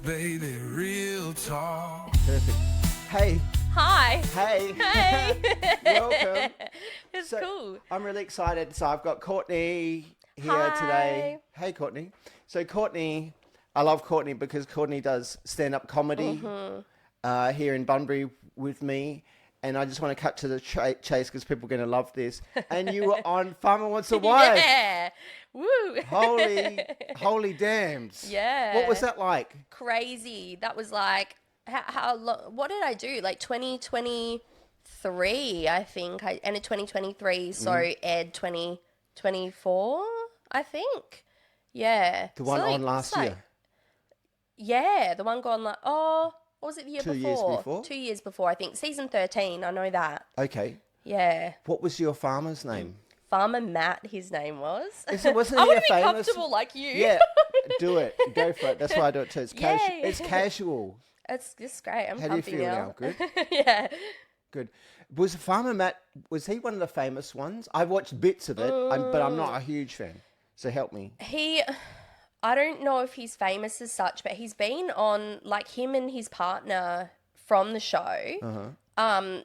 baby, real talk. Perfect. Hey. Hi. Hey. Hey. Welcome. It's So, cool. I'm really excited. So I've got Courtney here Hi. today. Hey, Courtney. So Courtney, I love Courtney because Courtney does stand-up comedy here in Bunbury with me. And I just want to cut to the chase because people are going to love this. And you were on Farmer Wants a Wife. Yeah. Woo. Holy dams. Yeah. What was that like? Crazy. That was like, how long, what did I do? Like 2023, I think. I ended 2023, so aired 2024, I think. Yeah. The one So, like, on last it's like- year. Yeah, the one gone like, what was it the year 2 before? years before? 2 years before, I think. Season 13, I know that. Okay. Yeah. What was your farmer's name? Farmer Matt, his name was. Wasn't I he want a to be famous? comfortable like you. Yeah, do it. Go for it. That's why I do it too. It's casual. Yay. It's casual. It's just great. I'm How do you comfy feel now. now? Good. Yeah. Good. Was Farmer Matt? Was he one of the famous ones? I've watched bits of it, but I'm not a huge fan. So help me. I don't know if he's famous as such, but he's been on, like, him and his partner from the show.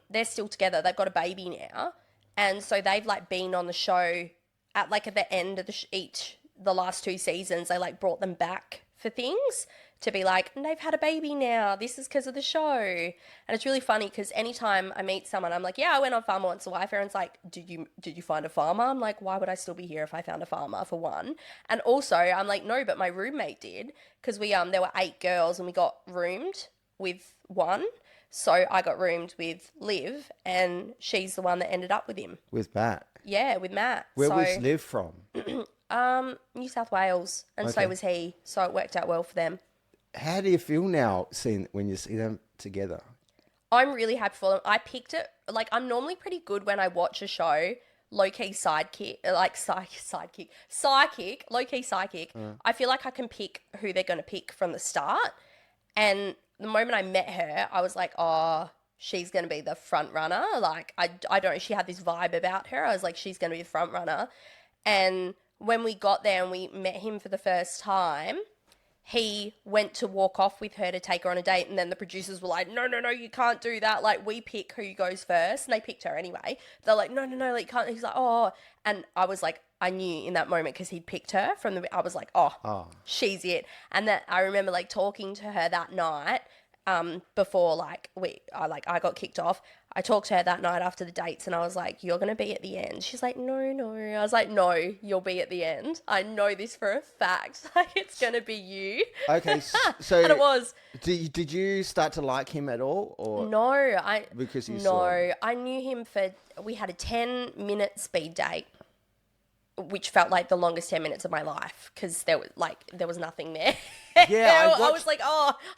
They're still together. They've got a baby now. And so they've, like, been on the show at the end of the last 2 seasons. They, like, brought them back for things to be like, and they've had a baby now. This is because of the show. And it's really funny because anytime I meet someone, I'm like, yeah, I went on Farmer Wants a Wife. Everyone's like, did you find a farmer? I'm like, why would I still be here if I found a farmer, for one? And also, I'm like, no, but my roommate did, because there were 8 girls and we got roomed with one. So I got roomed with Liv, and she's the one that ended up with him. With Matt. Yeah, with Matt. Where was Liv from? New South Wales, and so was he. So it worked out well for them. How do you feel now when you see them together? I'm really happy for them. I picked it, like, I'm normally pretty good when I watch a show, low-key sidekick, low-key psychic. I feel like I can pick who they're going to pick from the start. And the moment I met her, I was like, oh, she's going to be the front runner. Like, I don't know, she had this vibe about her. I was like, she's going to be the front runner. And when we got there and we met him for the first time, he went to walk off with her to take her on a date, and then the producers were like, no, you can't do that. Like, we pick who goes first, and they picked her anyway. They're like, no, like, you can't. He's like, oh. And I was like, I knew in that moment because he'd picked her I was like, oh, she's it. And that I remember, like, talking to her that night before, like, I got kicked off. I talked to her that night after the dates, and I was like, you're going to be at the end. She's like, no. I was like, no, you'll be at the end. I know this for a fact. Like, it's going to be you. Okay, so and it was. Did you start to like him at all, or No, because you saw him? I knew him we had a 10-minute speed date, which felt like the longest 10 minutes of my life because there was nothing there. Yeah, I was like,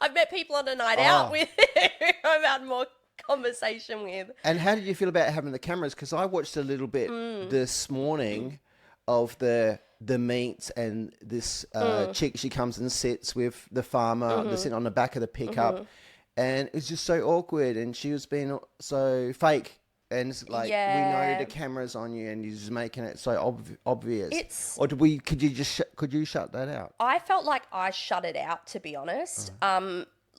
I've met people on a night out with who I've had more conversation with. And how did you feel about having the cameras? Because I watched a little bit this morning of the meets, and this chick, she comes and sits with the farmer. They're sitting on the back of the pickup, and it's just so awkward. And she was being so fake. And it's like, we know the camera's on you, and you're just making it so obvious. Or could you shut that out? I felt like I shut it out, to be honest.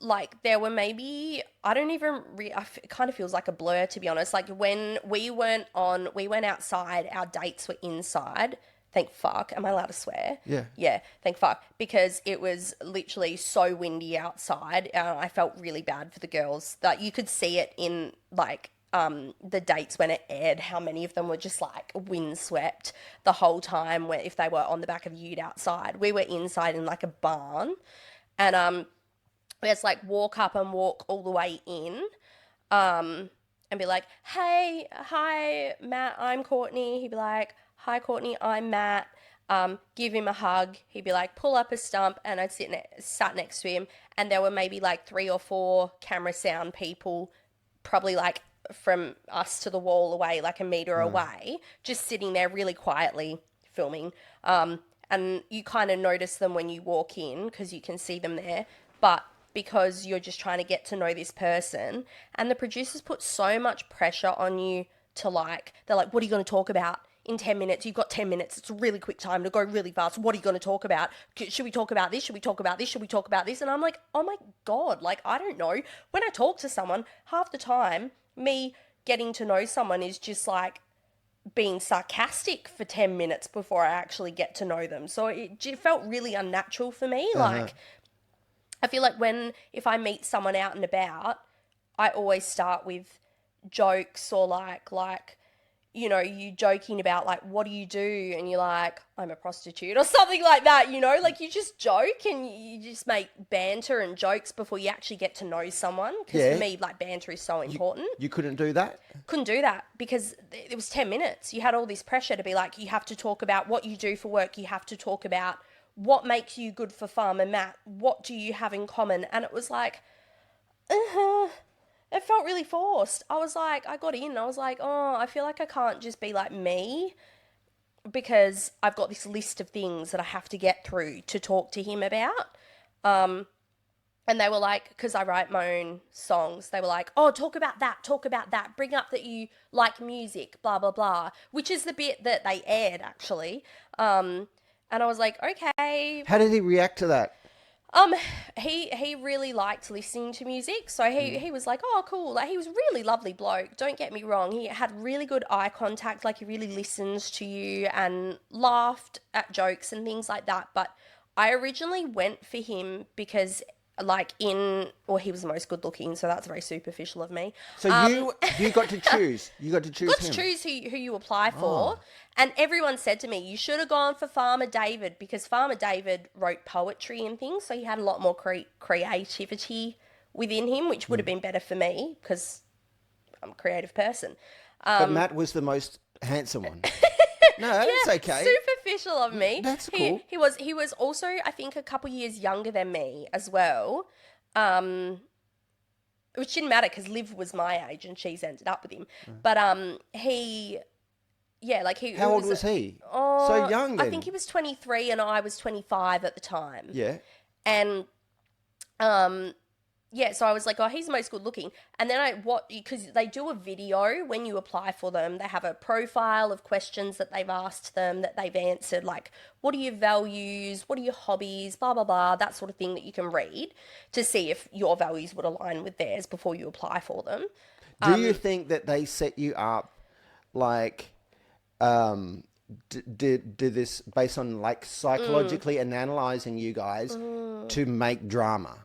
Like, there were maybe, it kind of feels like a blur, to be honest. Like, when we went outside, our dates were inside. Thank fuck. Am I allowed to swear? Yeah. Yeah, thank fuck. Because it was literally so windy outside. I felt really bad for the girls. That you could see it in, like, the dates when it aired, how many of them were just, like, windswept the whole time, where if they were on the back of the ute outside. We were inside in, like, a barn. And, we had to, like, walk up and walk all the way in, and be like, hey, hi, Matt, I'm Courtney. He'd be like, hi, Courtney, I'm Matt. Give him a hug. He'd be like, pull up a stump, and I'd sat next to him, and there were maybe, like, 3 or 4 camera sound people, probably, like, from us to the wall away, like a metre away, just sitting there really quietly filming. And you kind of notice them when you walk in because you can see them there. But because you're just trying to get to know this person, and the producers put so much pressure on you to, like, they're like, what are you going to talk about in 10 minutes, you've got 10 minutes. It's a really quick time to go really fast. What are you going to talk about? Should we talk about this? Should we talk about this? Should we talk about this? And I'm like, oh my God, like, I don't know. When I talk to someone, half the time, me getting to know someone is just like being sarcastic for 10 minutes before I actually get to know them. So it felt really unnatural for me. Like, I feel like if I meet someone out and about, I always start with jokes or like, you know, you joking about like, what do you do? And you're like, I'm a prostitute or something like that, you know, like you just joke and you just make banter and jokes before you actually get to know someone. Because for me, like banter is so important. You couldn't do that? Couldn't do that because it was 10 minutes. You had all this pressure to be like, you have to talk about what you do for work. You have to talk about what makes you good for Farmer Matt. What do you have in common? And it was like, it felt really forced. I was like, I got in. I was like, oh, I feel like I can't just be like me because I've got this list of things that I have to get through to talk to him about. And they were like, because I write my own songs, they were like, oh, talk about that. Bring up that you like music, blah, blah, blah, which is the bit that they aired actually. And I was like, okay. How did he react to that? He really liked listening to music, so he was like, oh, cool. Like, he was a really lovely bloke, don't get me wrong. He had really good eye contact, like he really listens to you and laughed at jokes and things like that. But I originally went for him because he was the most good looking, so that's very superficial of me. So you got to choose. You got to choose him. To choose who you apply for. And everyone said to me, you should have gone for Farmer David because Farmer David wrote poetry and things, so he had a lot more creativity within him, which would have been better for me because I'm a creative person. But Matt was the most handsome one. No, it's okay. Superficial of me. That's cool. He was also, I think, a couple years younger than me as well, which didn't matter because Liv was my age and she's ended up with him. But How old was he? Oh, so young then. I think he was 23 and I was 25 at the time. Yeah. And so I was like, oh, he's the most good looking. And then because they do a video when you apply for them, they have a profile of questions that they've asked them that they've answered, like, what are your values? What are your hobbies? Blah, blah, blah, that sort of thing that you can read to see if your values would align with theirs before you apply for them. Do you think that they set you up like, did this based on like psychologically and analyzing you guys to make drama?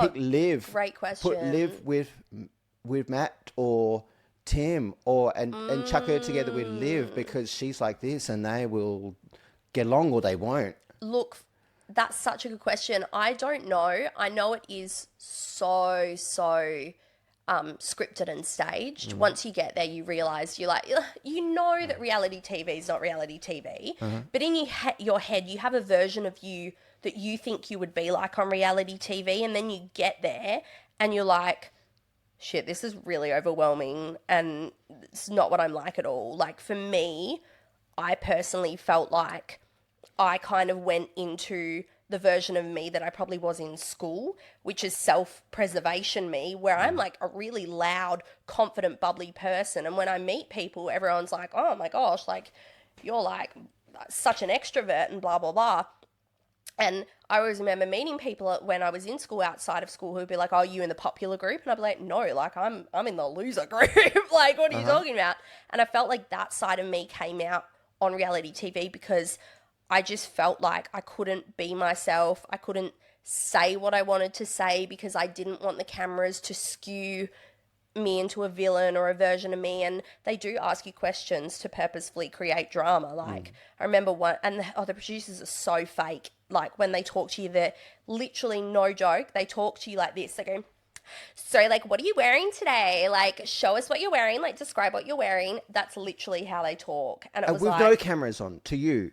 Pick Liv. Great question. Put Liv with Matt or Tim and chuck her together with Liv because she's like this and they will get along or they won't. Look, that's such a good question. I don't know. I know it is so scripted and staged. Once you get there, you realise you're like, you know that reality TV is not reality TV. But in your head, you have a version of you that you think you would be like on reality TV, and then you get there and you're like, shit, this is really overwhelming and it's not what I'm like at all. Like for me, I personally felt like I kind of went into the version of me that I probably was in school, which is self-preservation me, where I'm like a really loud, confident, bubbly person. And when I meet people, everyone's like, oh my gosh, like you're like such an extrovert and blah, blah, blah. And I always remember meeting people when I was in school, outside of school, who'd be like, oh, you in the popular group? And I'd be like, no, like I'm in the loser group. Like, what are you talking about? And I felt like that side of me came out on reality TV because I just felt like I couldn't be myself. I couldn't say what I wanted to say because I didn't want the cameras to skew me into a villain or a version of me. And they do ask you questions to purposefully create drama. Like I remember one, and the producers are so fake. Like when they talk to you, they're literally, no joke, they talk to you like this. They go, so like, what are you wearing today? Like, show us what you're wearing. Like, describe what you're wearing. That's literally how they talk. And it was with like, no cameras on to you.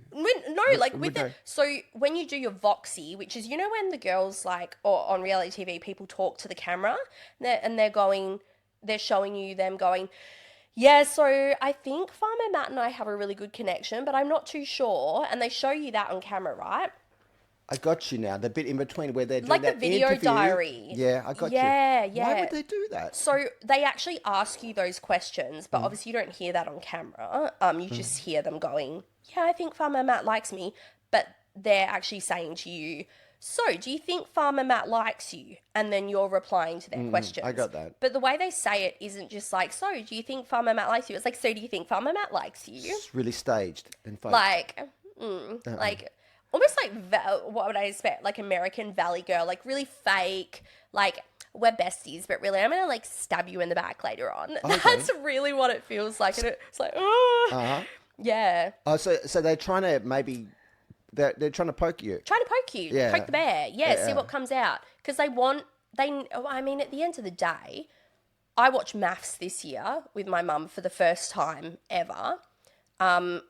So when you do your voxy, which is, you know, when the girls like, or on reality TV, people talk to the camera and they're showing you them going, yeah, so I think Farmer Matt and I have a really good connection, but I'm not too sure. And they show you that on camera, right? I got you now. The bit in between where they're doing Like the that video interview. diary. Yeah, I got you. Yeah. Why would they do that? So they actually ask you those questions, but obviously you don't hear that on camera. You just hear them going, "Yeah, I think Farmer Matt likes me," but they're actually saying to you, "So, do you think Farmer Matt likes you?" And then you're replying to their questions. I got that. But the way they say it isn't just like, "So, do you think Farmer Matt likes you?" It's like, "So, do you think Farmer Matt likes you?" It's really staged and fake. Like almost like what would I expect? Like American Valley Girl, like really fake. Like we're besties, but really I'm gonna like stab you in the back later on. Okay. That's really what it feels like, and it's like, oh, yeah, Oh, so they're trying to maybe they're trying to poke you. trying to poke you, Yeah. poke the bear, yeah, see Yeah. what comes out, because I mean, at the end of the day, I watched Maths this year with my mum for the first time ever.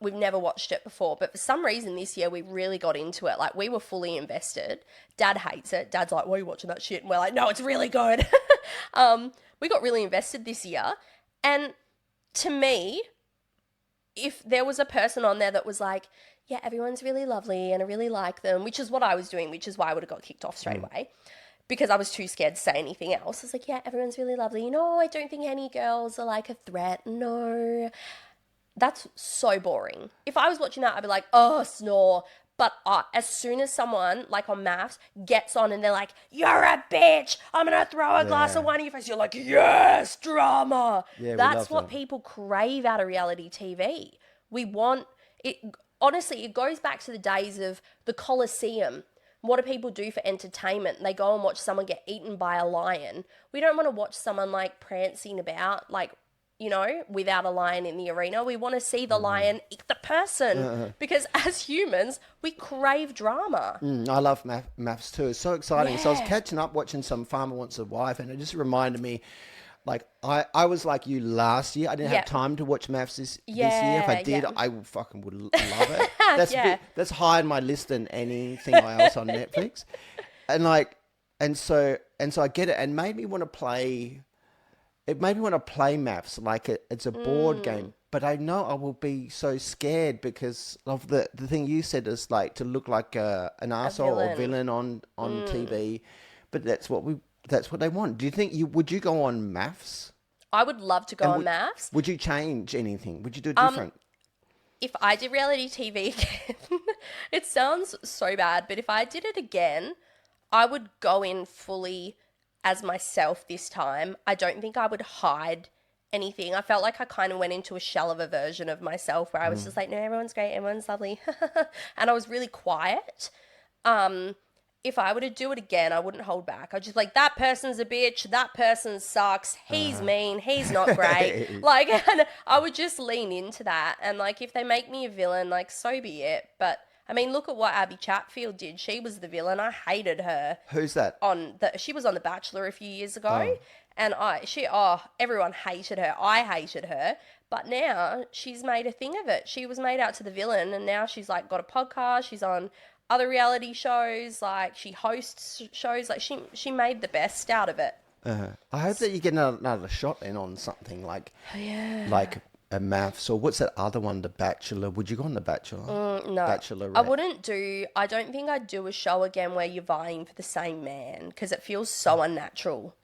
We've never watched it before, but for some reason this year we really got into it. Like we were fully invested. Dad hates it. Dad's like, "Why are you watching that shit?" And we're like, "No, it's really good." We got really invested this year. And to me, if there was a person on there that was like, "Yeah, everyone's really lovely and I really like them," which is what I was doing, which is why I would have got kicked off straight away. Because I was too scared to say anything else. I was like, "Yeah, everyone's really lovely. No, I don't think any girls are like a threat. No." That's so boring. If I was watching that, I'd be like, "Oh, snore." But as soon as someone, like on Maths, gets on and they're like, "You're a bitch. I'm going to throw a glass of wine in your face." You're like, "Yes, drama." Yeah, we That's love what that. people crave out of reality TV. We want it. Honestly, it goes back to the days of the Colosseum. What do people do for entertainment? They go and watch someone get eaten by a lion. We don't want to watch someone like prancing about, like, without a lion in the arena. We want to see the lion eat the person because as humans, we crave drama. I love maths too. It's so exciting. So I was Yeah. catching up watching some Farmer Wants a Wife, and it just reminded me, like I was like you last year. I didn't Yeah. have time to watch maths this year. Yeah, If I did, yeah. I fucking would love it. That's Yeah. that's higher on my list than anything else on Netflix. And so I get it, and made me want to play. It made me want to play maths like it's a board game. But I know I will be so scared because of the thing you said is like to look like an asshole or villain on TV. But that's what they want. Do you think would you go on maths? I would love to go on Maths. Would you change anything? Would you do it different? If I did reality TV again, it sounds so bad, but if I did it again, I would go in fully as myself this time. I don't think I would hide anything. I felt like I kind of went into a shell of a version of myself where I was just like, "No, everyone's great, everyone's lovely." And I was really quiet. If I were to do it again, I wouldn't hold back. I'd just like, "That person's a bitch, that person sucks, he's mean, he's not great." Like, and I would just lean into that. And like, if they make me a villain, like, so be it. But I mean, look at what Abby Chatfield did. She was the villain. I hated her. Who's that? She was on The Bachelor a few years ago, and everyone hated her. I hated her, but now she's made a thing of it. She was made out to the villain, and now she's like got a podcast. She's on other reality shows. Like she hosts shows. Like she made the best out of it. I hope that you get another shot in on something like a maths or what's that other one, The Bachelor? Would you go on The Bachelor? No, Bachelorette. I wouldn't do. I don't think I'd do a show again where you're vying for the same man because it feels so unnatural.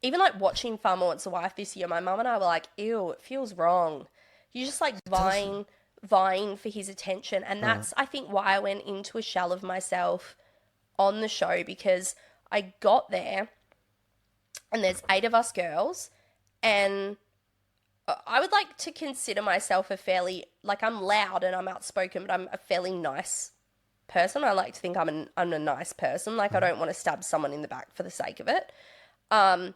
Even like watching Farmer Wants a Wife this year, my mum and I were like, "Ew, it feels wrong." You just like vying for his attention, and that's I think why I went into a shell of myself on the show, because I got there and there's 8 of us girls, and I would like to consider myself I'm loud and I'm outspoken, but I'm a fairly nice person. I like to think I'm a nice person. Like I don't want to stab someone in the back for the sake of it. And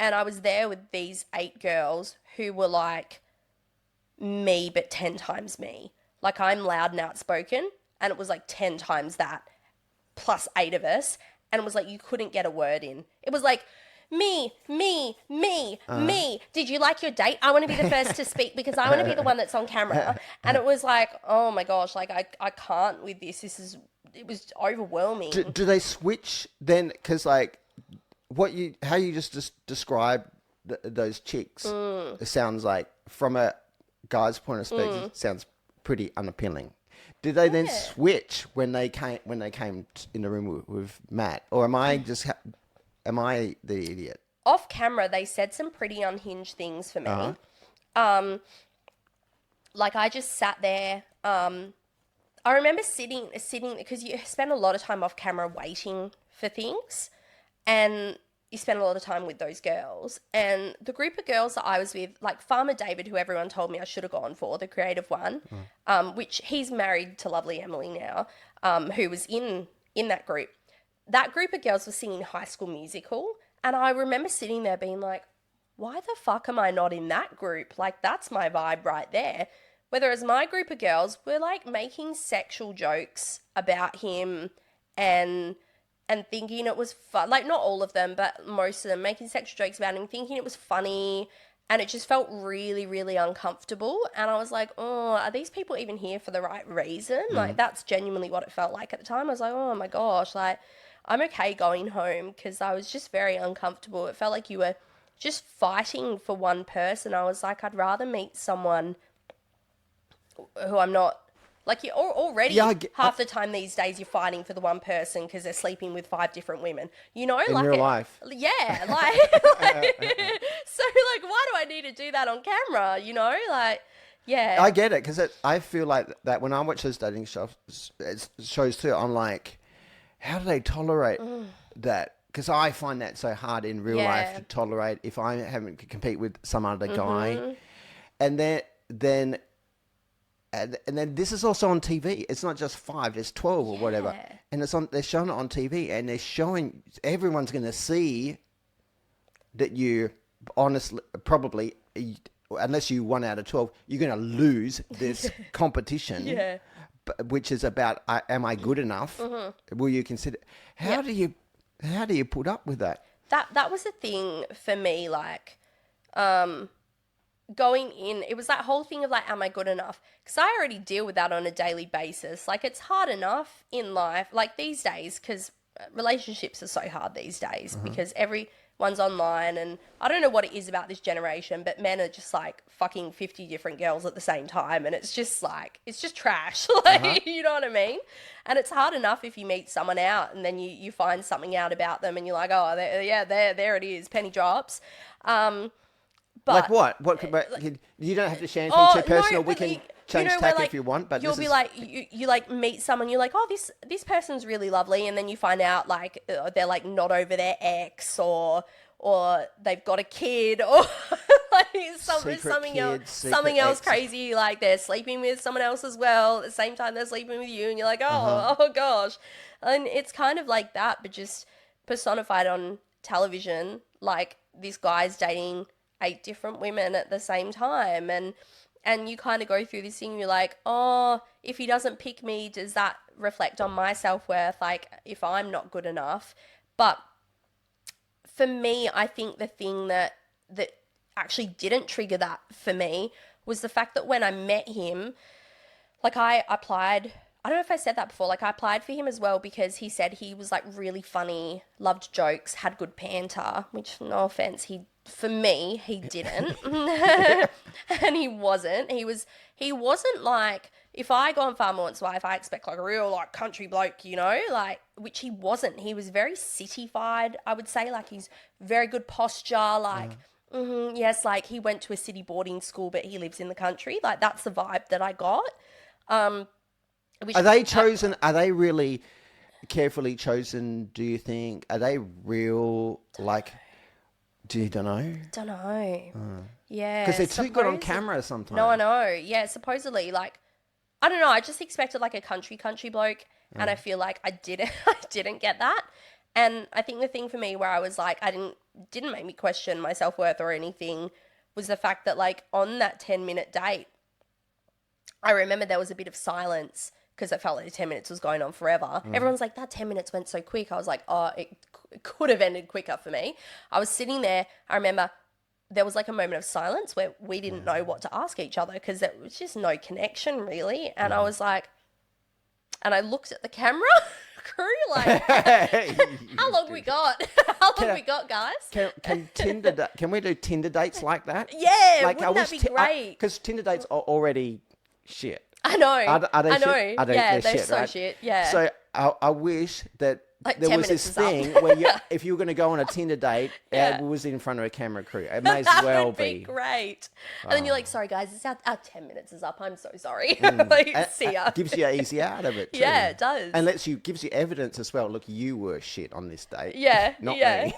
I was there with these 8 girls who were like me, but 10 times me. Like I'm loud and outspoken, and it was like 10 times that plus 8 of us. And it was like, you couldn't get a word in. It was like, me. Did you like your date? I want to be the first to speak because I want to be the one that's on camera. And it was like, oh my gosh, like I can't with this. It was overwhelming. Do they switch then? Because like how you just describe those chicks, it sounds like from a guy's point of view, it sounds pretty unappealing. Did they then switch when they came in the room with Matt, or am I just am I the idiot? Off camera, they said some pretty unhinged things for me. Uh-huh. Like I just sat there. I remember sitting because you spend a lot of time off camera waiting for things, and you spend a lot of time with those girls. And the group of girls that I was with, like Farmer David, who everyone told me I should have gone for, the creative one, which he's married to lovely Emily now, who was in that group. That group of girls was singing High School Musical, and I remember sitting there being like, why the fuck am I not in that group? Like, that's my vibe right there. Whereas my group of girls were like making sexual jokes about him and thinking it was fun. Like, not all of them, but most of them making sexual jokes about him, thinking it was funny. And it just felt really, really uncomfortable. And I was like, oh, are these people even here for the right reason? Like, that's genuinely what it felt like at the time. I was like, oh my gosh, like, I'm okay going home because I was just very uncomfortable. It felt like you were just fighting for one person. I was like, I'd rather meet someone who I'm not. Like, you already half the time these days you're fighting for the one person because they're sleeping with 5 different women. You know, in like real life. Yeah, like, so like, why do I need to do that on camera? You know, like, yeah. I get it because I feel like that when I watch those dating shows too. I'm like, how do they tolerate that? Because I find that so hard in real life to tolerate if I having to compete with some other guy, and then this is also on TV. It's not just 5, it's 12 or whatever. And they're showing it on TV, and they're showing everyone's going to see that you honestly, probably, unless you 1 out of 12, you're going to lose this competition, which is about, am I good enough? Will you consider, how do you put up with that? That was the thing for me, like, going in, it was that whole thing of like, am I good enough? Because I already deal with that on a daily basis. Like, it's hard enough in life, like these days, because relationships are so hard these days because everyone's online, and I don't know what it is about this generation, but men are just like fucking 50 different girls at the same time, and it's just like, it's just trash. Like, you know what I mean? And it's hard enough if you meet someone out and then you find something out about them and you're like, oh, there it is, penny drops. But, like what? What could you don't have to share anything too personal. We can change tack if you want. But you'll be like, you like meet someone. You're like, oh, this person's really lovely, and then you find out like they're like not over their ex, or they've got a kid, or like something else crazy. Like they're sleeping with someone else as well at the same time they're sleeping with you, and you're like, oh gosh, and it's kind of like that, but just personified on television. Like, this guy's dating 8 different women at the same time, and you kind of go through this thing, you're like, oh, if he doesn't pick me, does that reflect on my self-worth, like if I'm not good enough? But for me, I think the thing that actually didn't trigger that for me was the fact that when I met him, like, I applied, I don't know if I said that before, like I applied for him as well because he said he was like really funny, loved jokes, had good banter, which, no offense, for me, he didn't. And he wasn't. He wasn't like, if I go on Farmer Wants Wife, I expect like a real like country bloke, you know, like, which he wasn't. He was very city-fied, I would say. Like, he's very good posture, like, yes, like he went to a city boarding school, but he lives in the country. Like, that's the vibe that I got. Are they really carefully chosen, do you think? Are they real, like... Don't know. Yeah. Because they're too good on camera sometimes. No, I know. Yeah, supposedly, like, I don't know. I just expected like a country bloke, and I feel like I didn't get that. And I think the thing for me where I was like, didn't make me question my self-worth or anything, was the fact that like on that 10-minute date, I remember there was a bit of silence because it felt like the 10 minutes was going on forever. Everyone's like, that 10 minutes went so quick. I was like, oh, it could have ended quicker for me. I was sitting there. I remember there was like a moment of silence where we didn't know what to ask each other because there was just no connection really. And I was like, and I looked at the camera crew like, how long we got? How long we got, guys? Can we do Tinder dates like that? Yeah, like, wouldn't that be great? Because Tinder dates are already shit. I know. Are they I know. shit? Yeah, They're they're so right? shit. Yeah. So I wish that Like there 10 was minutes this is up. thing where if you were going to go on a Tinder date, Yeah. it was in front of a camera crew. It may as That well would be great. And then you're like, sorry guys, it's our 10 minutes is up. I'm so sorry. Like, see ya. Gives you an easy out of it too. Yeah, it does. And gives you evidence as well. Look, you were shit on this date. Yeah, Not yeah. me.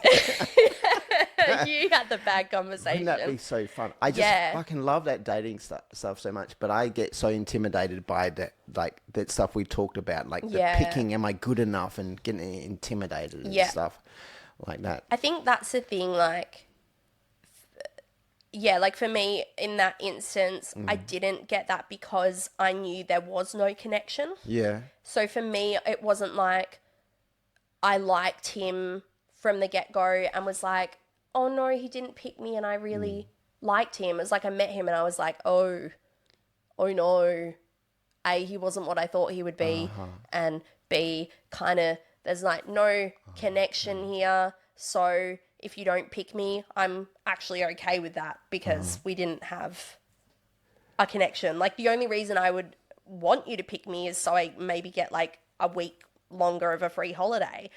You had the bad conversation. Wouldn't that be so fun? I just fucking love that dating stuff so much, but I get so intimidated by that stuff we talked about, like the picking, am I good enough, and getting intimidated and stuff like that. I think that's the thing, like, like for me in that instance, I didn't get that because I knew there was no connection. Yeah. So for me, it wasn't like I liked him from the get-go and was like, oh no, he didn't pick me and I really liked him. It was like I met him and I was like, oh no. A, he wasn't what I thought he would be. And B, kind of, there's like no connection here. So if you don't pick me, I'm actually okay with that because we didn't have a connection. Like the only reason I would want you to pick me is so I maybe get like a week longer of a free holiday.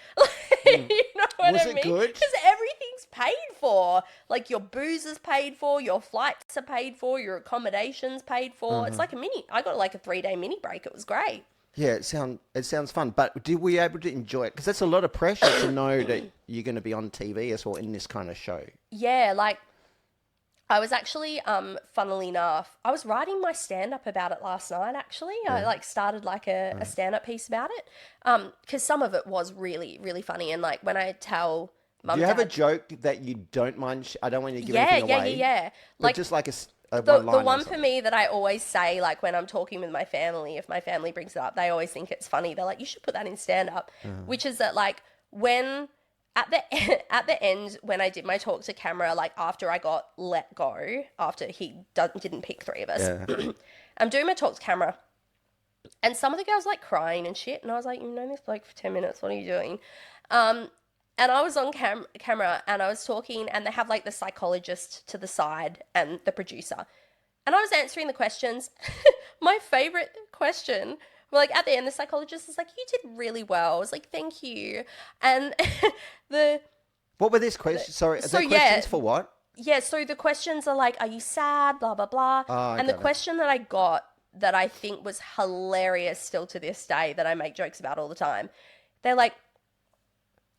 You know what Was I it mean? good? Because everything's paid for. Like your booze is paid for, your flights are paid for, your accommodation's paid for. It's like I got like a 3-day mini break. It was great. Yeah, it sounds fun. But were you able to enjoy it? Because that's a lot of pressure to know that you're going to be on TV as well in this kind of show. Yeah, like I was actually, funnily enough, I was writing my stand-up about it last night, actually. I like started like a stand-up piece about it because some of it was really, really funny. And like when I tell mum, Do you have a Dad, joke that you don't mind? I don't want you to give yeah, anything yeah, away. yeah. But Like just like a the one-liner or one for something. me that I always say, like when I'm talking with my family, if my family brings it up, they always think it's funny. They're like, you should put that in stand-up, which is that like when at the end when I did my talk to camera, like after I got let go, after he didn't pick 3 of us, I'm doing my talk to camera, and some of the girls like crying and shit, and I was like, you know this bloke for 10 minutes, what are you doing? And I was on camera and I was talking, and they have like the psychologist to the side and the producer, and I was answering the questions. My favorite question. Well, like at the end, the psychologist is like, you did really well. I was like, thank you. And What were these questions? Sorry, so, the questions for what? yeah, so the questions are like, are you sad? Blah, blah, blah. And the question that I got that I think was hilarious still to this day, that I make jokes about all the time, they're like,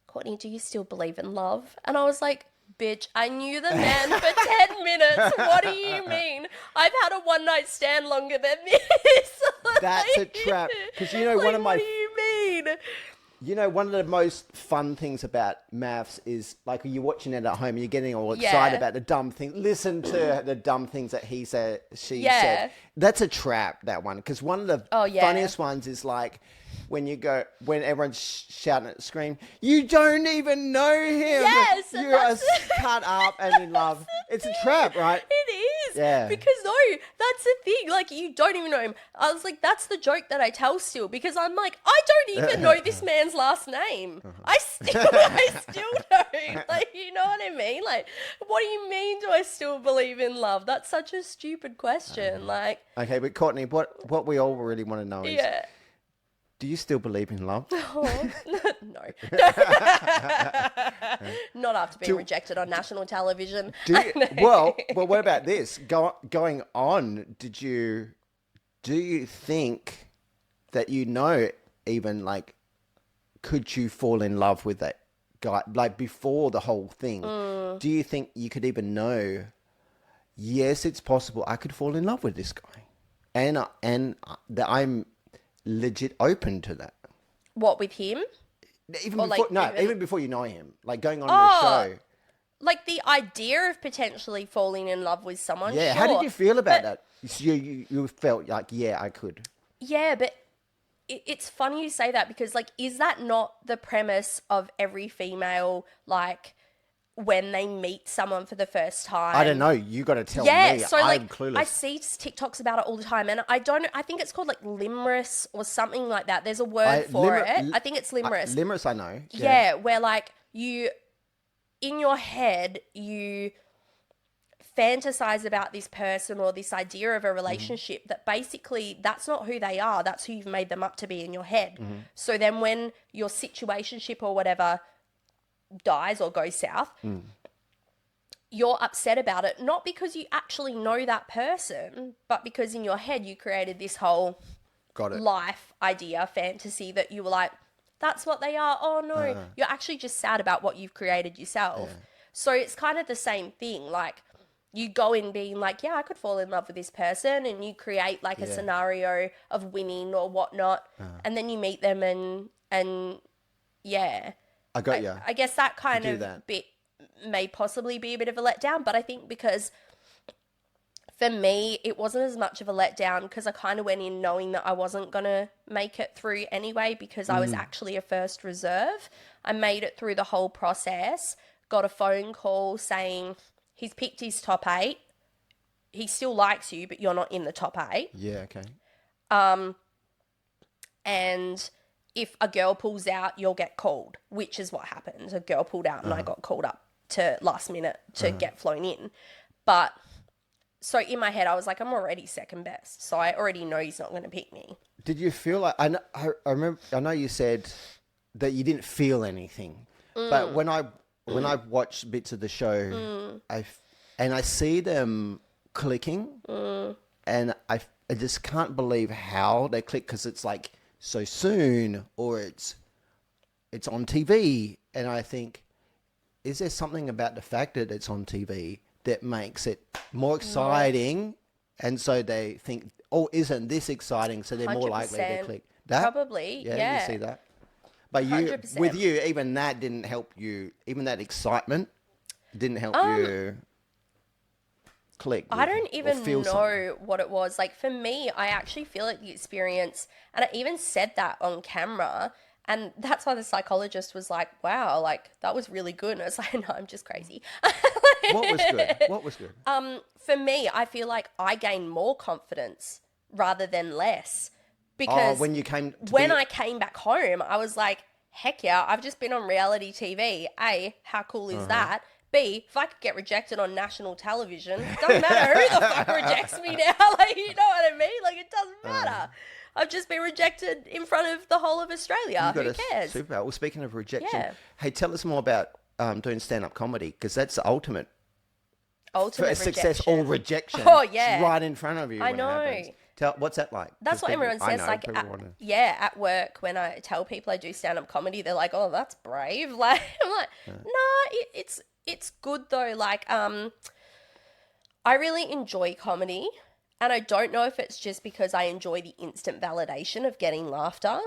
Courtney, do you still believe in love? And I was like, bitch, I knew the man for 10 minutes. What do you mean? I've had a one-night stand longer than this. That's a trap. Because you know, Like, one of what my... do you mean? You know, one of the most fun things about maths is like you're watching it at home and you're getting all excited Yeah. about the dumb things. Listen to the dumb things that he said, she Yeah. said. That's a trap, that one. Because one of the funniest ones is like when everyone's shouting at the screen, you don't even know him. Yes, You are that's- cut up and in love. It's a trap, right? It is. Yeah. Because no, that's the thing. Like, you don't even know him. I was like, that's the joke that I tell still, because I'm like, I don't even know this man's last name. I still don't. Like, you know what I mean? Like, what do you mean, do I still believe in love? That's such a stupid question. Like, Okay, but Courtney, what we all really want to know is, yeah. do you still believe in love? Oh, no. Not after being rejected on national television. Well, what about this? Going on, do you think that even like, could you fall in love with that guy? Like before the whole thing, do you think you could even know, yes, it's possible I could fall in love with this guy? And that I'm legit open to that. What, with him? Even Or, before, like, even before you know him, like going on the show. Like the idea of potentially falling in love with someone. Yeah, sure. how did you feel about that? You felt like, yeah, I could. Yeah, but it's funny you say that, because like, is that not the premise of every female, like when they meet someone for the first time? I don't know. You got to tell Yeah, me. so I'm like clueless. I see TikToks about it all the time, and I think it's called like limerence or something like that. There's a word for it. I think it's limerence. Limerence, I know. Yeah, where like you, in your head, you fantasize about this person or this idea of a relationship that basically that's not who they are. That's who you've made them up to be in your head. So then when your situationship or whatever dies or goes south, you're upset about it, not because you actually know that person, but because in your head you created this whole life idea, fantasy that you were like, that's what they are. Oh no, you're actually just sad about what you've created yourself. Yeah. So it's kind of the same thing. Like you go in being like, yeah, I could fall in love with this person, and you create like a scenario of winning or whatnot, and then you meet them and yeah. I got you. I guess that kind of bit may possibly be a bit of a letdown, but I think because for me, it wasn't as much of a letdown because I kind of went in knowing that I wasn't going to make it through anyway because I was actually a first reserve. I made it through the whole process, got a phone call saying he's picked his top 8. He still likes you, but you're not in the top 8. Yeah, okay. And if a girl pulls out, you'll get called, which is what happened. A girl pulled out and I got called up to last minute to get flown in. But so in my head, I was like, I'm already second best. So I already know he's not going to pick me. Did you feel like, I remember, I know you said that you didn't feel anything, but when I watched bits of the show, I see them clicking and I just can't believe how they click because it's like so soon or it's on TV. And I think, is there something about the fact that it's on TV that makes it more exciting? And so they think, oh, isn't this exciting? So they're more likely to click. That? Probably, yeah. You see that? But 100%. With you, even that didn't help you. Even that excitement didn't help you click. I don't even know something. what it was. Like for me, I actually feel like the experience, and I even said that on camera, and that's why the psychologist was like, wow, like that was really good. And I was like, no, I'm just crazy. What was good? What was good? For me, I feel like I gained more confidence rather than less. Because when I came back home, I was like, heck yeah, I've just been on reality TV. A, how cool is that? B, if I could get rejected on national television, it doesn't matter who the fuck rejects me now. Like, you know what I mean? Like, it doesn't matter. I've just been rejected in front of the whole of Australia. Who cares? Super. Well, speaking of rejection, Yeah. hey, tell us more about doing stand-up comedy because that's the ultimate success rejection. or rejection. Oh, yeah. It's right in front of you. I when know. It happens. What's that like? That's what everyone says. Like, at work, when I tell people I do stand-up comedy, they're like, "Oh, that's brave." Like, I'm like, "No, it's good though." Like, I really enjoy comedy, and I don't know if it's just because I enjoy the instant validation of getting laughter,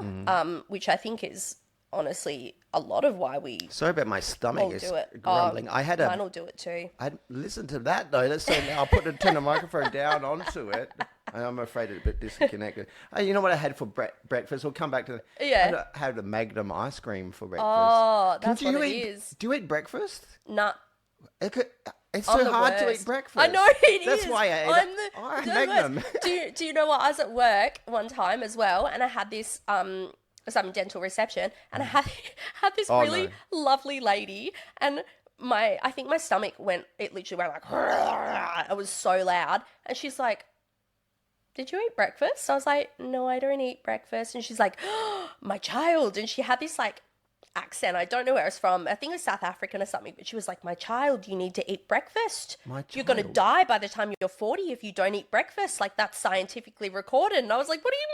which I think is honestly a lot of why we. Sorry about my stomach is do it. grumbling. Mine will do it too. I listened to that though. Let's say I'll turn the microphone down onto it. I'm afraid it's a bit disconnected. You know what I had for breakfast? We'll come back to that. Yeah. I had a Magnum ice cream for breakfast. Oh, that's what it is. Do you eat breakfast? Nah. It's so hard to eat breakfast. I know it That's is. why I ate Magnum. Do you know what? I was at work one time as well, and I had this some dental reception, and I had this really lovely lady, and I think my stomach it literally went like, it was so loud, and she's like, did you eat breakfast? I was like, no, I don't eat breakfast. And she's like, oh, my child. And she had this like accent. I don't know where it's from. I think it was South African or something. But she was like, my child, you need to eat breakfast. You're going to die by the time you're 40 if you don't eat breakfast. Like, that's scientifically recorded. And I was like, what do you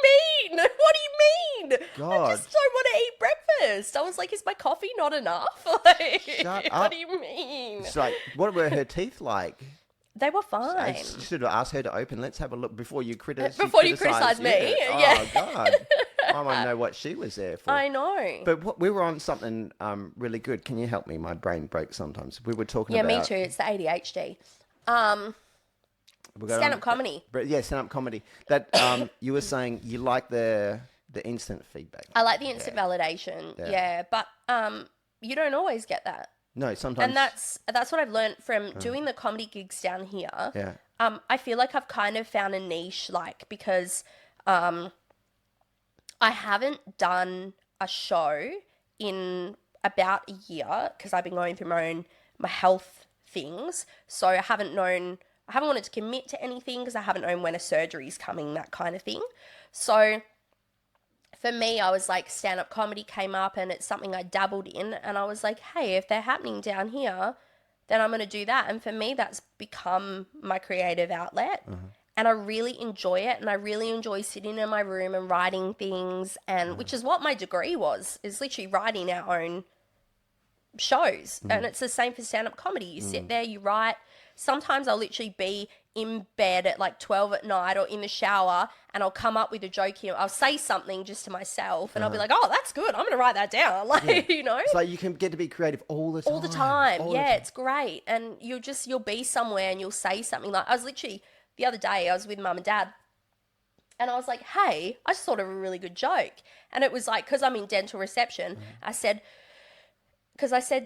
mean? What do you mean? God. I just don't want to eat breakfast. I was like, is my coffee not enough? Like, Shut up. What do you mean? It's like, what were her teeth like? They were fine. I should have asked her to open. Let's have a look before you criticize me. Yeah. Oh, God. I want to know what she was there for. I know. But we were on something really good. Can you help me? My brain breaks sometimes. We were talking about... Yeah, me too. It's the ADHD. Stand-up comedy. Yeah, stand-up comedy. That you were saying you like the instant feedback. I like the instant validation. Yeah. But you don't always get that. No, sometimes. And that's what I've learned from doing the comedy gigs down here. Yeah. I feel like I've kind of found a niche, because I haven't done a show in about a year because I've been going through my health things. So I haven't wanted to commit to anything because I haven't known when a surgery's coming, that kind of thing. So for me, I was like, stand-up comedy came up and it's something I dabbled in. And I was like, hey, if they're happening down here, then I'm going to do that. And for me, that's become my creative outlet. And I really enjoy it. And I really enjoy sitting in my room and writing things, and which is what my degree was, is literally writing our own shows. And it's the same for stand-up comedy. You sit there, you write. Sometimes I'll literally be in bed at like 12 at night or in the shower, and I'll come up with a joke here. I'll say something just to myself and I'll be like, oh, that's good. I'm going to write that down. Like, you know, It's like you can get to be creative all the time. all the time. It's great. And you'll be somewhere and you'll say something. Like, I was literally, the other day, I was with mum and dad, and I was like, hey, I just thought of a really good joke. And it was like, because I'm in dental reception, I said,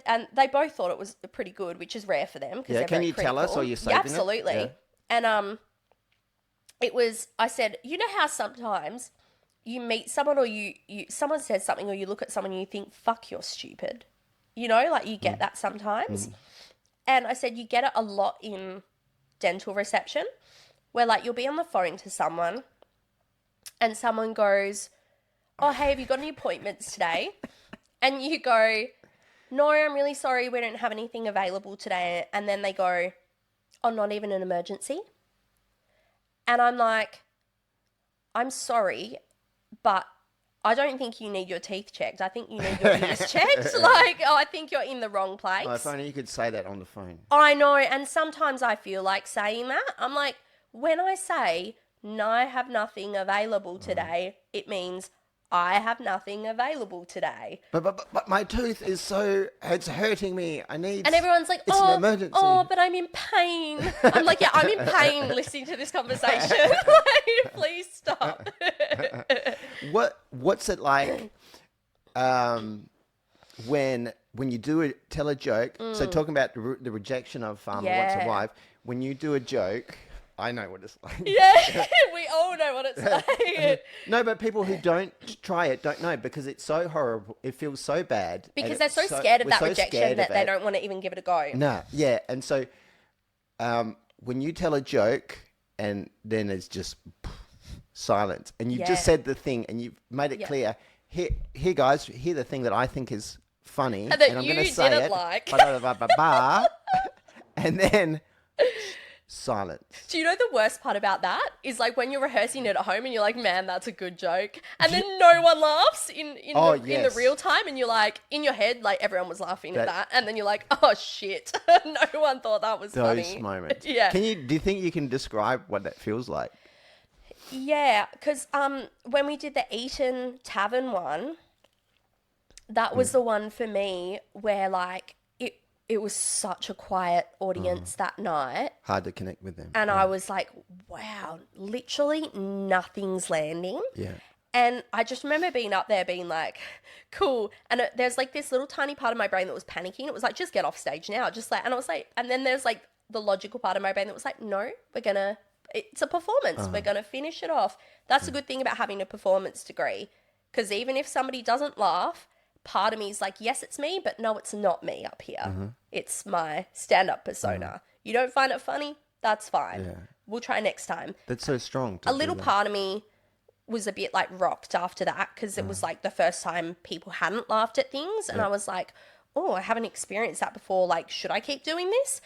and they both thought it was pretty good, which is rare for them. Yeah, can you tell us, or you're saving it? Absolutely. Yeah. And I said, you know how sometimes you meet someone, or someone says something, or you look at someone and you think, fuck, you're stupid. You know, like you get that sometimes. And I said, you get it a lot in dental reception, where like you'll be on the phone to someone and someone goes, oh, hey, have you got any appointments today? And you go, no, I'm really sorry, we don't have anything available today. And then they go, oh, not even an emergency? And I'm like, I'm sorry, but I don't think you need your teeth checked. I think you need your ears checked. Like, I think you're in the wrong place. Oh, if only you could say that on the phone. I know, and sometimes I feel like saying that. I'm like, when I say, no, I have nothing available today, it means I have nothing available today. But my tooth is it's hurting me. I need. And everyone's like, it's an emergency. oh, but I'm in pain. I'm like, yeah, I'm in pain listening to this conversation. Like, please stop. What's it like when you tell a joke? So talking about the rejection of Once a Wife, when you do a joke, I know what it's like. Yeah, we all know what it's like. No, but people who don't try it don't know, because it's so horrible. It feels so bad. Because they're so scared of that rejection that they don't want to even give it a go. No, yeah. And so when you tell a joke and then it's just silence, and you just said the thing and you've made it clear, here guys, hear the thing that I think is funny. And that I'm you going to say didn't it. like. And then silence. Do you know the worst part about that is like when you're rehearsing it at home and you're like, man, that's a good joke, and then no one laughs in the real time, and you're like, in your head, like everyone was laughing at that, and then you're like, oh shit, no one thought that was funny. Those moments. Yeah. Do you think you can describe what that feels like? Yeah, because when we did the Eton Tavern one, that was the one for me where like it was such a quiet audience that night. Hard to connect with them. And I was like, wow, literally nothing's landing. Yeah. And I just remember being up there being like, cool. And there's like this little tiny part of my brain that was panicking. It was like, just get off stage now. Just like, and I was like, and then there's like the logical part of my brain that was like, no, it's a performance. We're going to finish it off. That's a good thing about having a performance degree. Because even if somebody doesn't laugh, part of me is like, yes, it's me, but no, it's not me up here. It's my stand-up persona. You don't find it funny? That's fine. Yeah. We'll try next time. That's so strong. A little part of me was a bit like rocked after that, because it was like the first time people hadn't laughed at things. And I was like, oh, I haven't experienced that before. Like, should I keep doing this?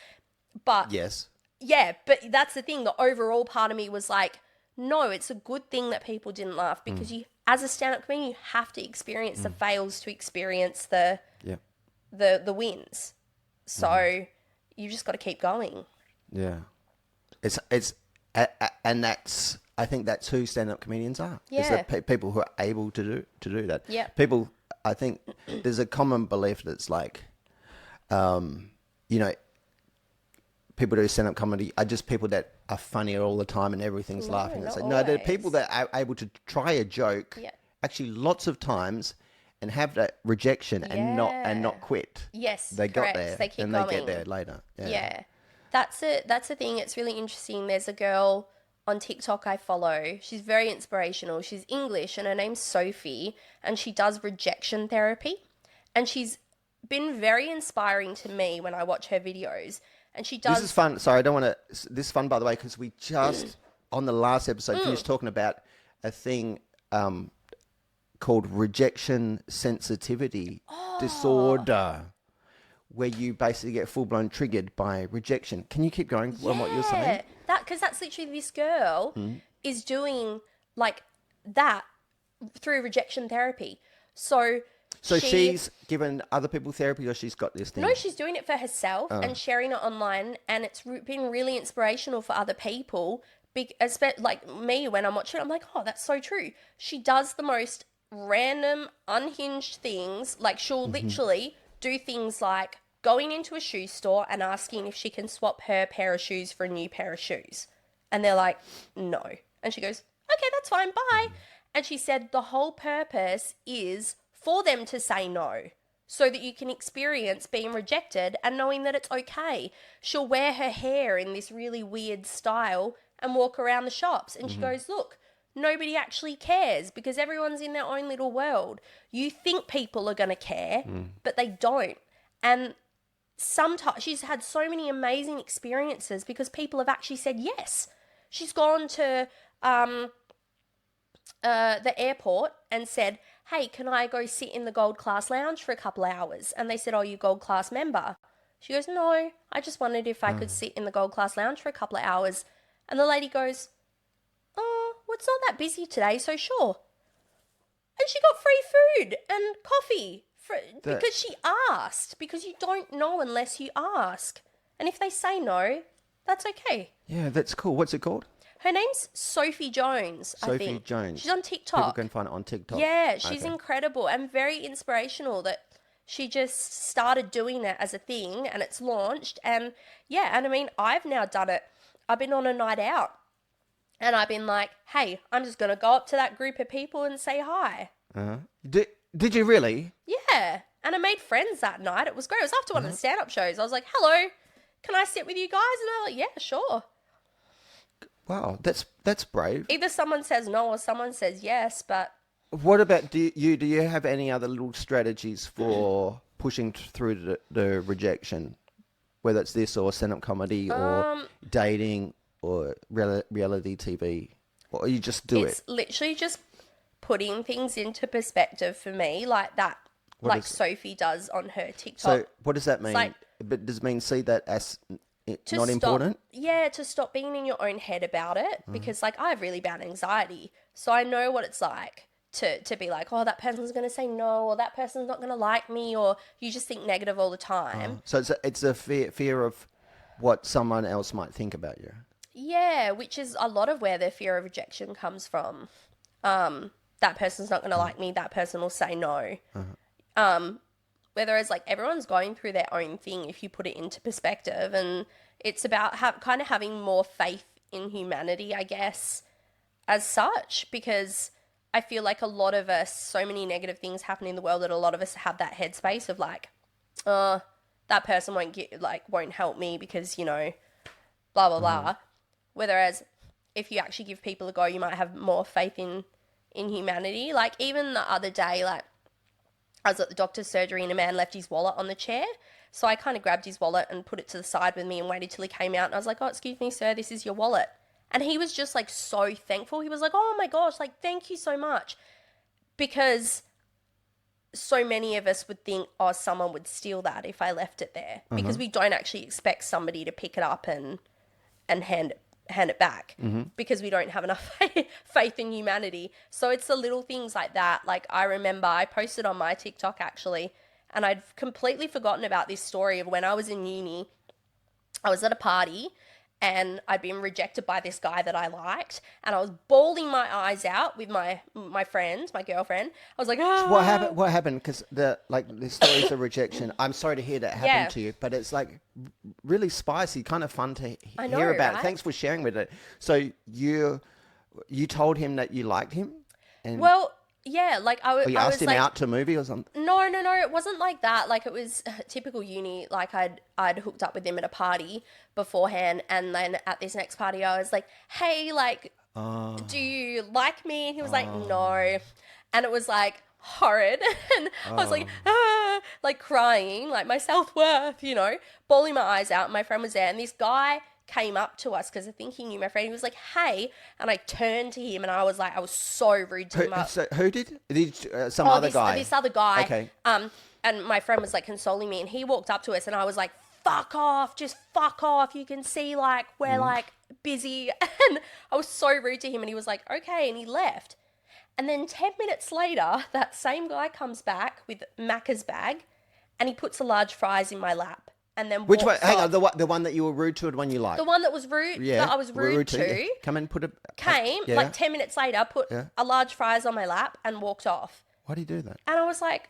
But yes. Yeah, but that's the thing. The overall part of me was like, no, it's a good thing that people didn't laugh, because you, as a stand-up comedian, you have to experience the fails to experience the wins. So you just got to keep going. Yeah, and that's, I think that's who stand-up comedians are. Yeah, it's the people who are able to do that. Yeah, people. I think there's a common belief that's like, people do stand-up comedy are just people that are funny all the time and everything's laughing. It's like, no, they're people that are able to try a joke actually lots of times and have that rejection and not quit. Yes, they correct. got there, they keep and going. they get there later. Yeah. That's a thing. It's really interesting. There's a girl on TikTok I follow. She's very inspirational. She's English and her name's Sophie, and she does rejection therapy, and she's been very inspiring to me when I watch her videos. And she does. This is fun. Sorry, I don't want to. This is fun, by the way, because we just, on the last episode, finished talking about a thing called rejection sensitivity disorder, where you basically get full-blown triggered by rejection. Can you keep going on what you're saying? Because that's literally this girl is doing like that through rejection therapy. So she's given other people therapy, or she's got this thing? No, she's doing it for herself and sharing it online, and it's been really inspirational for other people. Like me, when I'm watching it, I'm like, oh, that's so true. She does the most random, unhinged things. Like, she'll literally do things like going into a shoe store and asking if she can swap her pair of shoes for a new pair of shoes. And they're like, no. And she goes, okay, that's fine, bye. And she said the whole purpose is for them to say no, so that you can experience being rejected and knowing that it's okay. She'll wear her hair in this really weird style and walk around the shops. And she goes, look, nobody actually cares because everyone's in their own little world. You think people are going to care, but they don't. And sometimes she's had so many amazing experiences because people have actually said yes. She's gone to the airport and said, hey, can I go sit in the gold class lounge for a couple hours? And they said, oh, you gold class member? She goes, no, I just wondered if I could sit in the gold class lounge for a couple of hours. And the lady goes, oh, well, it's not that busy today, so sure. And she got free food and coffee because she asked, because you don't know unless you ask. And if they say no, that's okay. Yeah, that's cool. What's it called? Her name's Sophie Jones, I think. Sophie Jones. She's on TikTok. People can find it on TikTok. Yeah, she's incredible and very inspirational that she just started doing it as a thing and it's launched. And yeah, and I mean, I've now done it. I've been on a night out and I've been like, hey, I'm just going to go up to that group of people and say hi. Did you really? Yeah. And I made friends that night. It was great. It was after one of the stand-up shows. I was like, hello, can I sit with you guys? And they're like, yeah, sure. Wow, that's brave. Either someone says no or someone says yes, but... What about, do you have any other little strategies for pushing through the rejection? Whether it's this or stand-up comedy or dating or reality TV? Or you just do it? It's literally just putting things into perspective for me, like that, like Sophie does on her TikTok. So what does that mean? But does it mean see that as not important? Yeah, to stop being in your own head about it, because like I have really bad anxiety, so I know what it's like to be like, oh, that person's going to say no, or that person's not going to like me, or you just think negative all the time. So it's a fear of what someone else might think about you. Yeah, which is a lot of where their fear of rejection comes from. That person's not going to like me, that person will say no. Whereas like everyone's going through their own thing if you put it into perspective, and it's about kind of having more faith in humanity, I guess, as such, because I feel like a lot of us, so many negative things happen in the world that a lot of us have that headspace of like, that person won't help me because, you know, blah, blah, blah. Whereas if you actually give people a go, you might have more faith in humanity. Like even the other day, like I was at the doctor's surgery and a man left his wallet on the chair. So I kind of grabbed his wallet and put it to the side with me and waited till he came out. And I was like, oh, excuse me, sir, this is your wallet. And he was just like so thankful. He was like, oh my gosh, like, thank you so much. Because so many of us would think, oh, someone would steal that if I left it there. Because we don't actually expect somebody to pick it up and hand it back, because we don't have enough faith in humanity. So it's the little things like that. Like I remember I posted on my TikTok actually, and I'd completely forgotten about this story of when I was in uni. I was at a party and I'd been rejected by this guy that I liked, and I was bawling my eyes out with my friend, my girlfriend. I was like, ah. So what happened? Because the stories of rejection, I'm sorry to hear that happened to you, but it's like really spicy, kind of fun to hear about. Right? Thanks for sharing with it. So you told him that you liked him? And well, yeah, like or you asked him out to a movie or something? No, it wasn't like that. Like it was typical uni. Like I'd hooked up with him at a party beforehand, and then at this next party I was like, hey, like, do you like me? And he was like, no. And it was like horrid. And I was like, like crying, like my self-worth, you know, bawling my eyes out. My friend was there, and this guy came up to us because I think he knew my friend. He was like, "Hey," and I turned to him, and I was like, I was so rude to him. Who did? Some other guy? This other guy. Okay. And my friend was like consoling me, and he walked up to us, and I was like, "Fuck off, just fuck off. You can see like we're like busy." And I was so rude to him, and he was like, "Okay," and he left. And then 10 minutes later, that same guy comes back with Macca's bag, and he puts a large fries in my lap. And then Which one? walks Hang off. on, the one that you were rude to, or the one you liked? The one that was rude, that I was rude to, yeah. Come and put a... came, yeah. like 10 minutes later, put a large fries on my lap and walked off. Why do you do that? And I was like,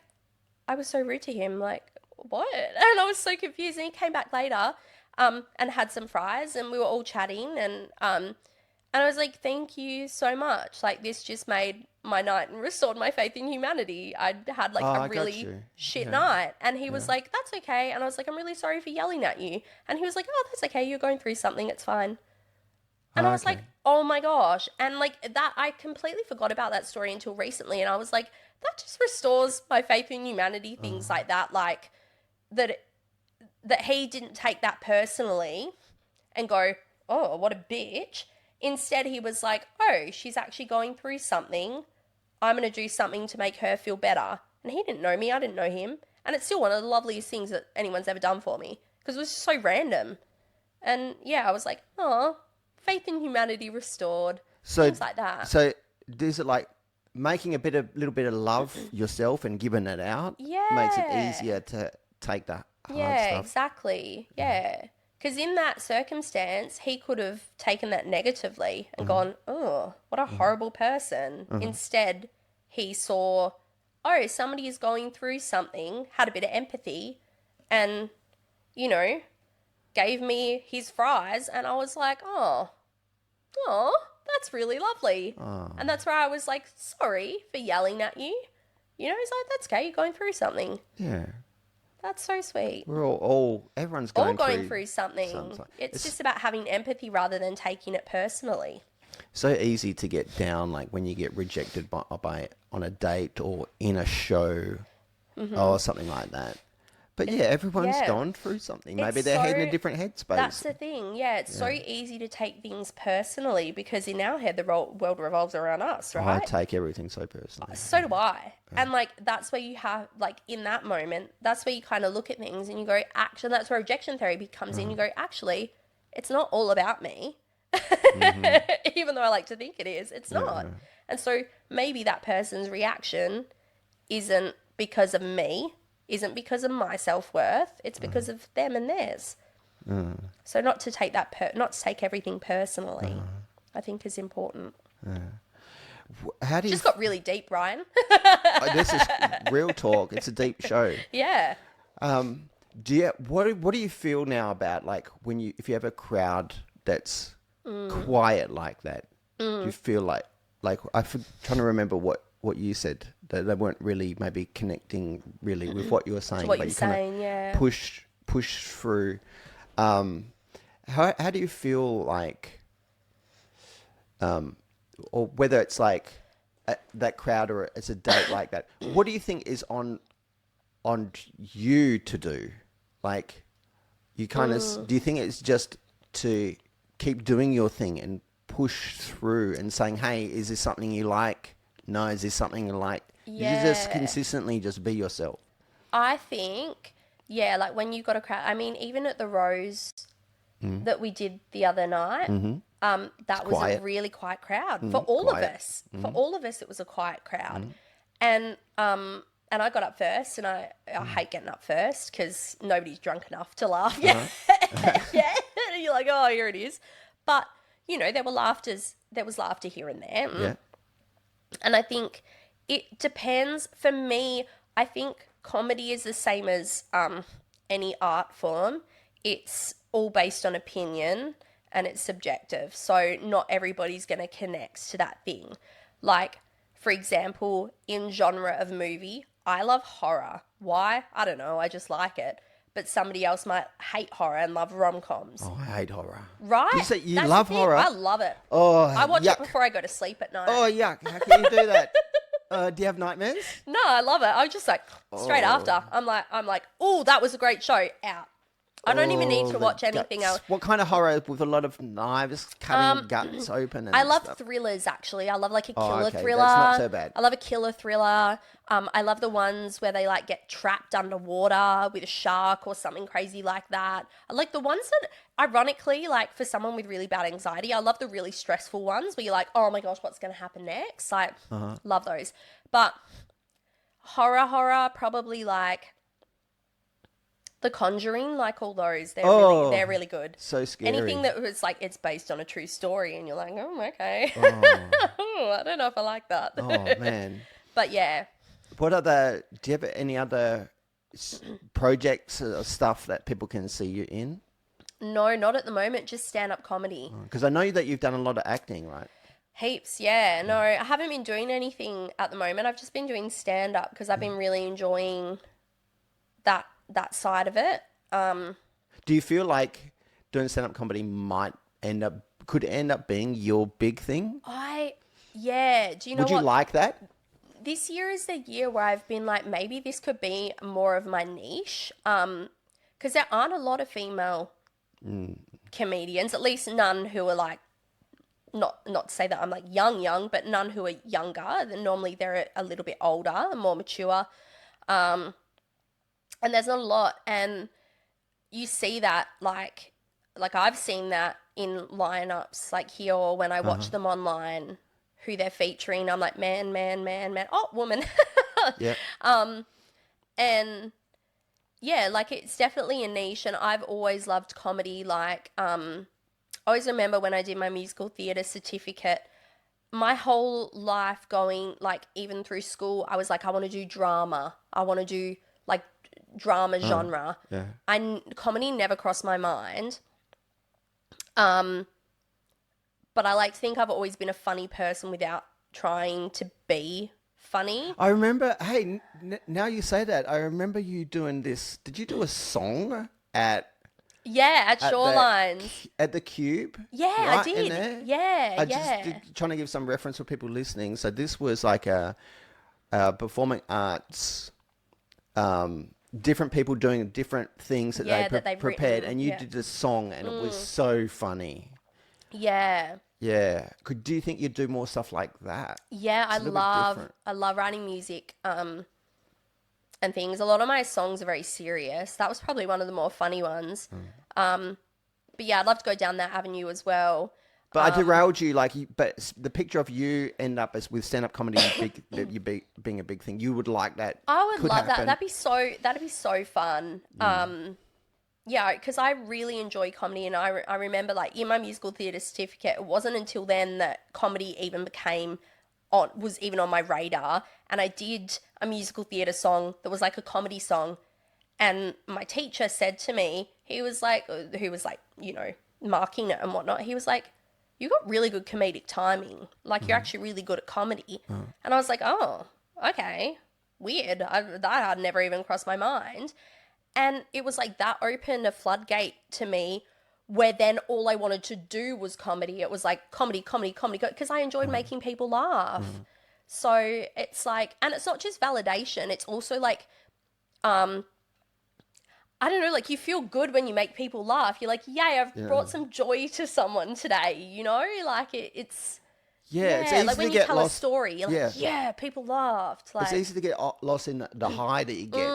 I was so rude to him, like, what? And I was so confused. And he came back later and had some fries, and we were all chatting. And I was like, thank you so much. Like, this just made my night and restored my faith in humanity. I'd had like a really shit night. And he was like, that's okay. And I was like, I'm really sorry for yelling at you. And he was like, oh, that's okay. You're going through something. It's fine. And I was like, oh my gosh. And like that, I completely forgot about that story until recently. And I was like, that just restores my faith in humanity, things like that. Like that he didn't take that personally and go, oh, what a bitch. Instead, he was like, oh, she's actually going through something. I'm going to do something to make her feel better. And he didn't know me. I didn't know him. And it's still one of the loveliest things that anyone's ever done for me because it was so random. And yeah, I was like, oh, faith in humanity restored. Things like that. So is it like making little bit of love yourself and giving it out? Yeah. Makes it easier to take that hard stuff. Exactly. Yeah. Because in that circumstance, he could have taken that negatively and gone, oh, what a horrible person. Instead, he saw, oh, somebody is going through something, had a bit of empathy, and, you know, gave me his fries. And I was like, oh, that's really lovely. And that's where I was like, sorry for yelling at you. You know, he's like, that's okay, you're going through something. Yeah. That's so sweet. We're everyone's going through something. It's just about having empathy rather than taking it personally. So easy to get down, like when you get rejected by on a date or in a show or something like that. But yeah, everyone's gone through something. Maybe they're heading in a different headspace. That's the thing. Yeah, it's so easy to take things personally because in our head, the world revolves around us, right? I take everything so personally. So do I. Yeah. And like, that's where you have, like, in that moment, that's where you kind of look at things and you go, actually, that's where rejection therapy comes in. You go, actually, it's not all about me. Even though I like to think it is, it's not. And so maybe that person's reaction isn't because of me, isn't because of my self-worth, it's because of them and theirs. So not to take everything personally, I think is important. How do you just got really deep, Ryan. This is real talk. It's a deep show. Yeah. What do you feel now about like if you have a crowd that's quiet like that? Do you feel like I'm trying to remember what you said, that they weren't really maybe connecting really with what you were saying, what but you're you kind saying, of push through. How do you feel like, or whether it's like that crowd or it's a date like that? What do you think is on you to do? Like, you kind of do you think it's just to keep doing your thing and push through and saying, hey, is this something you like? No, is this something you like? Yeah. You just consistently just be yourself. I think, yeah, like when you got a crowd, I mean, even at the Rose that we did the other night, that was a really quiet crowd for all of us. For all of us, it was a quiet crowd. And I got up first, and I hate getting up first because nobody's drunk enough to laugh. Yeah. Yeah. And you're like, oh, here it is. But, you know, there was laughter here and there. Yeah. And I think it depends. For me, I think comedy is the same as any art form. It's all based on opinion and it's subjective. So not everybody's going to connect to that thing. Like, for example, in genre of movie, I love horror. Why? I don't know. I just like it. But somebody else might hate horror and love rom-coms. Oh, I hate horror. Right? You say you love horror? I love it. Oh, I watch yuck. it before I go to sleep at night. Oh, yuck. How can you do that? Do you have nightmares? No, I love it. I was just like straight Oh. after. I'm like, oh, that was a great show. Out. I don't even need to The watch anything guts. else. What kind of horror with a lot of knives cutting guts open? And I love stuff? thrillers, actually. I love like a killer okay, thriller. that's not so bad. I love a killer thriller. I love the ones where they like get trapped underwater with a shark or something crazy like that. I like the ones that, ironically, like for someone with really bad anxiety, I love the really stressful ones where you're like, oh my gosh, what's going to happen next? Like, love those. But horror, probably like The Conjuring, like all those. They're really good. So scary. Anything that was like it's based on a true story, and you're like, oh, okay. I don't know if I like that. Oh man. But yeah, Do you have any other projects or stuff that people can see you in? no, not at the moment. Just stand-up comedy. Because I know that you've done a lot of acting, right? Heaps, yeah. No, I haven't been doing anything at the moment. I've just been doing stand-up because I've been really enjoying that side of it. Do you feel like doing stand-up comedy could end up being your big thing? Yeah. Do you know Would you what? like that? This year is the year where I've been like, maybe this could be more of my niche. Because there aren't a lot of female comedians, at least none who are like, not to say that I'm like young, but none who are younger. Normally they're a little bit older and more mature. And there's not a lot. And you see that like I've seen that in lineups like here or when I watch them online, who they're featuring. I'm like, man. Oh, woman. Yeah. And yeah, like it's definitely a niche, and I've always loved comedy. Like, I always remember when I did my musical theatre certificate, my whole life going, like, even through school, I was like, I want to do drama. I want to do like drama genre. Yeah. Comedy never crossed my mind. But I like to think I've always been a funny person without trying to be funny. I remember, hey, now you say that, I remember you doing this. Did you do a song at Shorelines. at the Cube? Yeah, right I did. in there? Yeah, Just trying to give some reference for people listening. So this was like a performing arts, different people doing different things that they've prepared, written, and you did this song, and it was so funny. Yeah. Yeah. Do you think you'd do more stuff like that? Yeah, It's a little bit different. I love writing music and things. A lot of my songs are very serious. That was probably one of the more funny ones. But yeah, I'd love to go down that avenue as well. But I derailed you, but the picture of you end up with stand-up comedy being a big thing. You would like that. I would could love happen. that. That'd be so fun. Yeah, because I really enjoy comedy, and I remember like in my musical theatre certificate, it wasn't until then that comedy even was even on my radar, and I did a musical theatre song that was like a comedy song, and my teacher said to me, who was like, you know, marking it and whatnot, he was like, you got really good comedic timing, like you're actually really good at comedy, and I was like, oh, okay, weird, that had never even crossed my mind. And it was like that opened a floodgate to me where then all I wanted to do was comedy. It was like comedy, because I enjoyed making people laugh. So it's like, and it's not just validation. It's also like, I don't know, like you feel good when you make people laugh. You're like, yay, I've brought some joy to someone today, you know? Like it's... Yeah, it's easy like when to you get tell lost. a story, you're like, yeah, people laughed. Like, It's easy to get lost in the high that you get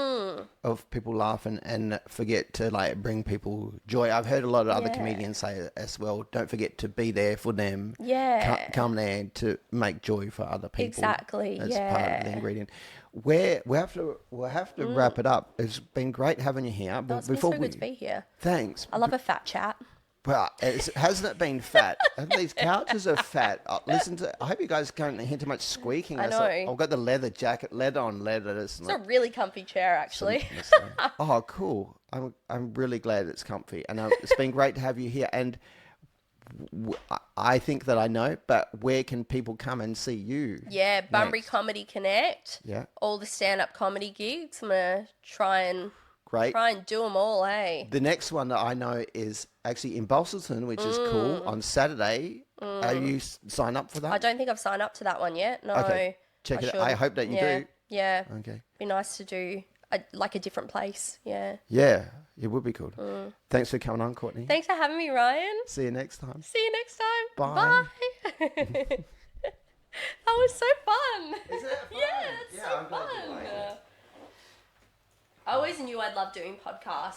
of people laughing and forget to like bring people joy. I've heard a lot of other comedians say as well. Don't forget to be there for them. Yeah. Come there to make joy for other people. Exactly. That's part of the ingredient. We'll have to wrap it up. It's been great having you here. No, it's been so good to be here. Thanks. I love a fat chat. Well, hasn't it been fat? These couches are fat. I hope you guys can't hear too much squeaking. I know. I've got the leather jacket, leather on leather. It's a really comfy chair, actually. Oh, cool. I'm really glad it's comfy. And it's been great to have you here. And I think that I know, but where can people come and see you? Yeah, Bunbury next? Comedy Connect. Yeah. All the stand-up comedy gigs. I'm going to try and do them all, eh? The next one that I know is actually in Bolselton, which is cool, on Saturday. Are you sign up for that? I don't think I've signed up to that one yet. No. Okay. check it out. should. I hope that you Yeah. do. Yeah. Okay. Be nice to do a different place. Yeah. Yeah, it would be cool. Thanks for coming on, Courtney. Thanks for having me, Ryan. See you next time. See you next time. Bye. Bye. That was so fun. Is it fun? Yeah, it's Yeah, so I'm glad you fun. like it. I always knew I'd love doing podcasts.